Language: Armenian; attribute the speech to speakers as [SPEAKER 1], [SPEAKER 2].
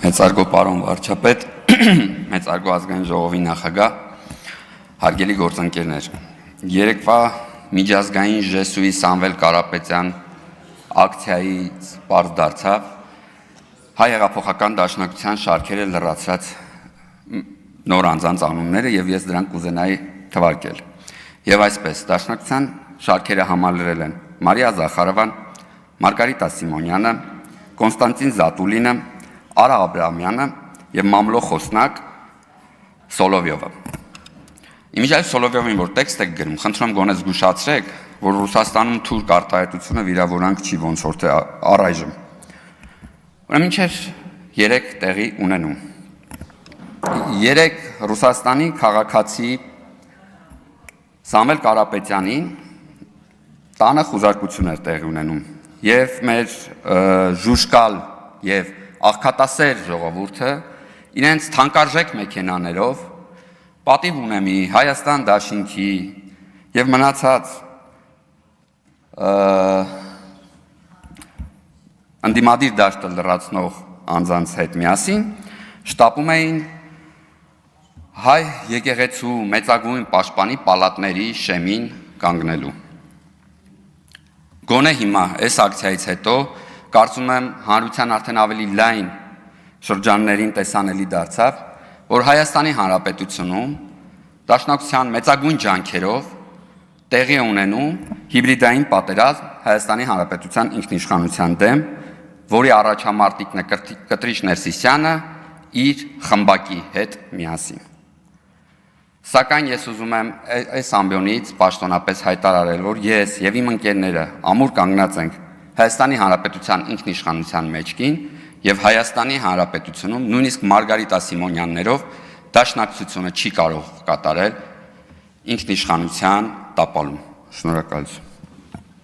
[SPEAKER 1] Մեծարգո պարոն վարչապետ, մեծարգո ազգային ժողովի նախագահ, հարգելի գործընկերներ, երեկվա միջազգային ժեսուի Սամվել Կարապետյան ակցիայից պարզ դարձավ հայ հեղափոխական դաշնակցության շարքերը լրացրած նոր անձանց անունները եւ ես դրանք կուզենայի թվարկել։ Եվ այսպես դաշնակցության շարքերը համալրել են Մարիա Զախարովան, Մարգարիտա Սիմոնյանը, Կոնստանտին Զատուլինը, Արա Աբրամյանը եւ Մամլո Խոսնակ Սոլովյովը։ Իմիջիայլ Սոլովյովին որ տեքստ եք գրում, խնդրում գոնե զգուշացրեք, որ Ռուսաստանում թուրք արտահայտությունը վիրավորանք չի ոնց որ թե առայժմ։ Ուրեմն ինչեր 3 տեղի ունենում։ 3 Ռուսաստանի քաղաքացի Սամվել Կարապետյանին տանը խուզարկություններ տեղի ունենում եւ մեր ժուժկալ եւ աղքատասեր ժողովուրդը իրենց թանկարժեք մեքենաներով պատիվ ունեմի Հայաստան դաշինքի եւ մնացած անդիմադիր դաշտը լրացնող անձանց հետ միասին շտապում էին հայ եկեղեցու մեծագույն պաշտպանի պալատների շեմին կանգնելու։ Գոնե հիմա այս ակցիայից հետո կարծում եմ հանրության արդեն ավելի լայն շրջաններին տեսանելի դարձավ, որ Հայաստանի Հանրապետությունում դաշնակցության մեծագույն ջանքերով տեղի ունենում հիբրիդային պատերազմ Հայաստանի Հանրապետության ինքնիշխանության դեմ, որի առաջամարտիկն է Կտրիչ Ներսիսյանը իր խմբակի հետ միասին։ Սակայն ես ուզում եմ այս ամբիոնից պաշտոնապես հայտարարել, որ ես եւ իմ ընկերները ամուր կանգնած ենք Հայաստանի Հանրապետության ինքնիշխանության մեջքին եւ Հայաստանի Հանրապետությունում նույնիսկ Մարգարիտա Սիմոնյաններով դաշնակցությունը չի կարող կատարել ինքնիշխանության տապալում։ Շնորհակալություն։